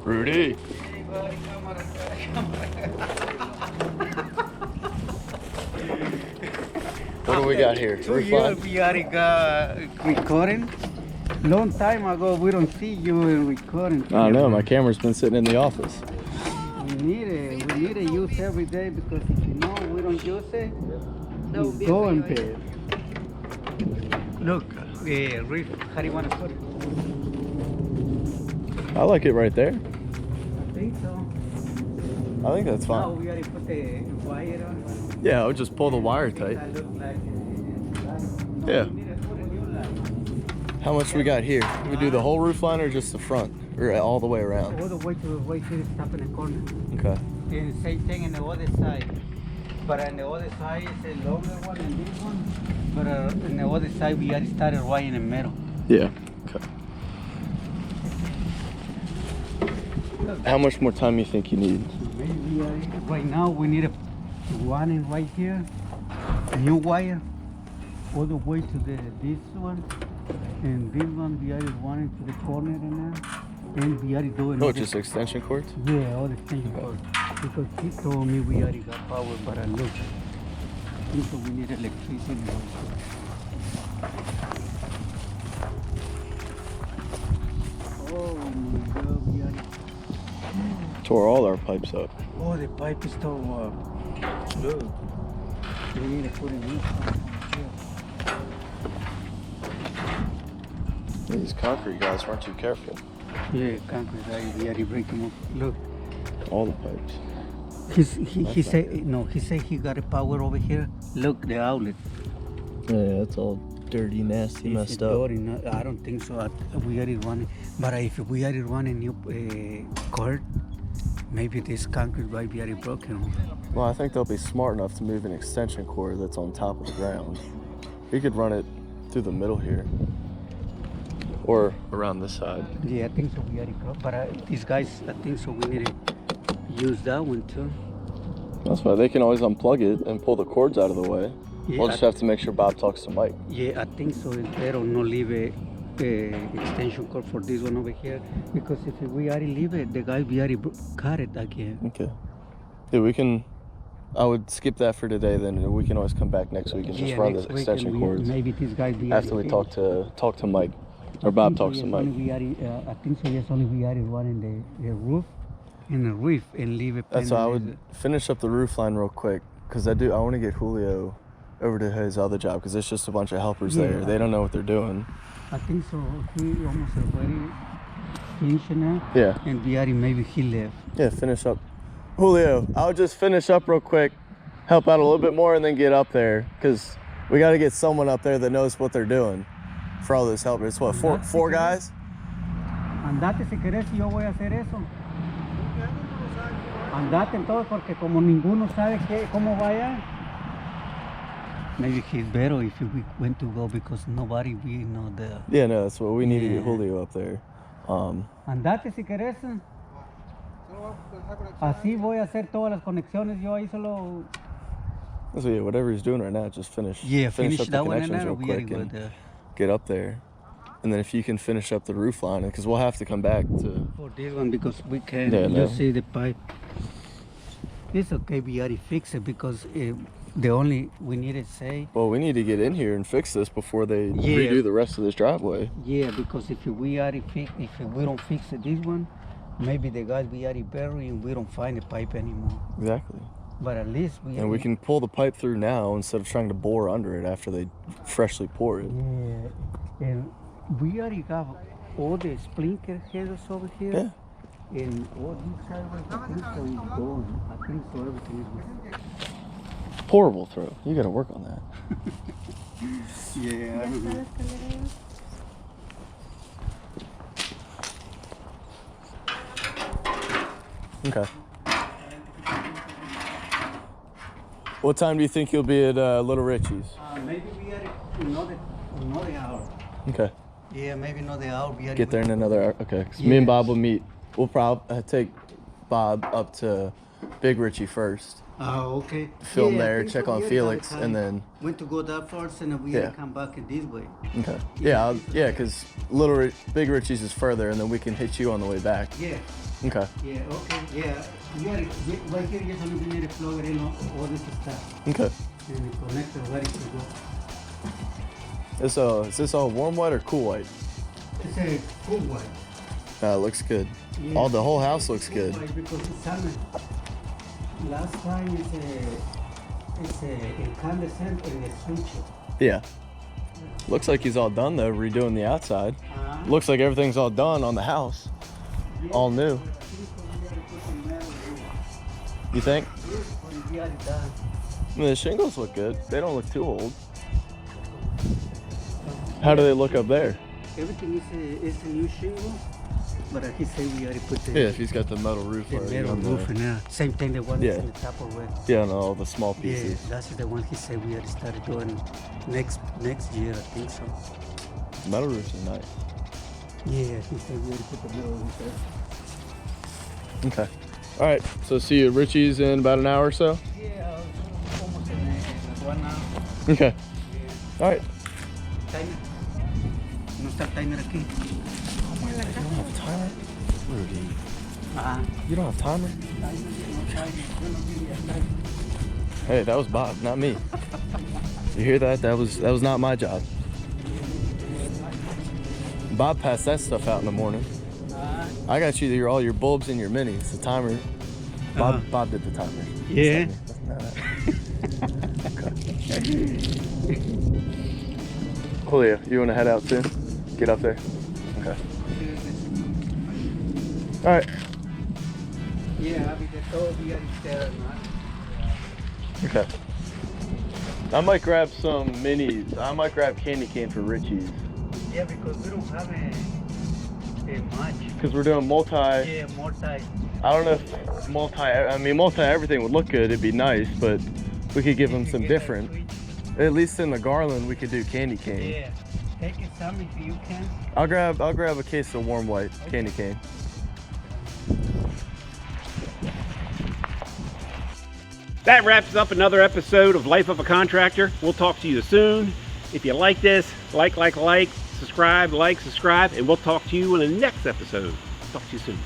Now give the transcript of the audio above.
Rudy. Hey, buddy, What do we got here? 2 Roof years line? we already got recording. Long time ago, we don't see you in recording. I don't know. My camera's been sitting in the office. We need it. We need to use every day because if you know we don't use it, it's going bad. Look, Rick, how do you want to put it? I like it right there. I think so. I think that's Now fine. we already put the wire on. Yeah, I would just pull the wire tight. That look like Yeah. we need to put a new line. How much we got here? We do the whole roof line or just the front? Or all the way around? All the way to the right here, stop in the corner. Okay. And the same thing on the other side. But on the other side is a longer one than this one. But on the other side, we already started right in the middle. Yeah. Okay. How much more time you think you need? Maybe we are, right now we need a one in right here, a new wire, all the way to this one, and this one we are running to the corner in there. And we are doing. Oh, just extension cords? Yeah, all the extension cords. Because he told me we already got power, but I look. I think so we need electricity. Oh my God, we are. Tore all our pipes up. Oh, the pipe is tore up. Look. We need to put a new pipe here. These concrete guys weren't too careful. Yeah, concrete, we already break them up. Look. All the pipes. He said, no, he said he got a power over here. Look, the outlet. Yeah, it's all dirty, nasty, messed up. Dirty, no, I don't think so. We already running. But if we already run a new cord, maybe this concrete might be already broken. Well, I think they'll be smart enough to move an extension cord that's on top of the ground. We could run it through the middle here. Or around this side. Yeah, I think so. We already broke. But these guys, I think so. We need to use that one too. That's why they can always unplug it and pull the cords out of the way. Yeah, We'll just have to make sure Bob talks to Mike. Yeah, I think so. It's better not leave a extension cord for this one over here, because if we already leave it, the guy we already cut it again. Okay. Yeah, we can. I would skip that for today. Then we can always come back next week and just run the extension cords. Maybe this guy be After we talk to Mike, or Bob talks to Mike. I think so. Yes, only we already running the roof and the reef and leave it. That's why I would finish up the roof line real quick, because I want to get Julio over to his other job, because it's just a bunch of helpers there. They don't know what they're doing. I think so. He almost already finished now. Yeah. And we already, maybe he left. Yeah, finish up. Julio, I'll just finish up real quick, help out a little bit more, and then get up there, because we got to get someone up there that knows what they're doing for all those helpers. What, four guys? Andate si querés, yo voy a hacer eso. Andate entonces, porque como ninguno sabe cómo vaya. Maybe he's better if we went to go, because nobody we know there. Yeah, no, that's what we need to get Julio up there. Andate si querés. Así voy a hacer todas las conexiones. Yo ahí solo. So yeah, whatever he's doing right now, just finish. Yeah, finish up that the one connections real quick and get up there. And then if you can finish up the roof line, because we'll have to come back to. For this one, because we can just see the pipe. It's okay, we already fix it, because the only we need to say. Well, we need to get in here and fix this before they redo the rest of this driveway. Yeah, because if we already if we don't fix this one, maybe the guys we already bury and we don't find the pipe anymore. Exactly. But at least we can pull the pipe through now instead of trying to bore under it after they freshly pour it. Yeah, and we already got all the sprinkler headers over here. Yeah. And all these sideways, I think so is gone. I think so everything is good. Pourable throw. You got to work on that. Yeah. Okay. What time do you think you'll be at Little Richie's? Maybe we are another hour. Okay. Yeah, maybe another hour. We are Get there in another hour. Okay. 'Cause me and Bob will meet. We'll probably take Bob up to Big Richie first. Oh, okay. film Yeah, I there, think check so. on Yeah, Felix, got and time. then Went to go that far, and then we Yeah. had to come back in this way. okay. Yeah, because Big Richie's is further, and then we can hit you on the way back. Yeah. Okay. Yeah, okay, yeah. You got it. Right here, just only we need to plug it in all this stuff. Okay. And the connector ready to go. Is this all warm white or cool white? It's a cool white. Looks good. Yeah. The whole house looks Cool good. white because it's summer. Last time it's a incandescent and a switch. Yeah. Looks like he's all done though, redoing the outside. Looks like everything's all done on the house. Yeah, All new. I think we gotta put some metal in. You think? We got it done. I mean, the shingles look good. They don't look too old. How do they look up there? Everything is a new shingle, but he said we already put the Yeah, if he's got the metal roof the already metal on roof there. in there. Same thing, the one Yeah. that's in the top of it. Yeah, and all the small Yeah, pieces. that's the one he said we already started doing next year, I think so. Metal roofs are nice. Yeah, he said we already put the metal roof there. Okay. All right. So see you at Richie's in about an hour or so. Yeah, almost in 1 hour. Okay. Yeah. All right. Timer. No está el timer aquí. You don't have a timer? Rudy. Ah. You don't have a timer? Timer, no timer. Yo no quería timer. Hey, that was Bob, not me. You hear that? That was not my job. Bob passed that stuff out in the morning. I got you all your bulbs and your minis. The timer. Bob did the timer. Yeah. Julio, you want to head out soon? Get up there. Okay. All right. Yeah, because todo día instead, Okay. I might grab some minis. I might grab candy cane for Richie's. Yeah, because we don't have a much. Because we're doing multi. Yeah, multi. I don't know if multi everything would look good. It'd be nice, but we could give them some different. At least in the garland, we could do candy cane. Yeah, take it some if you can. I'll grab a case of warm white candy cane. That wraps up another episode of Life of a Contractor. We'll talk to you soon. If you like this, like, subscribe, and we'll talk to you in the next episode. Talk to you soon.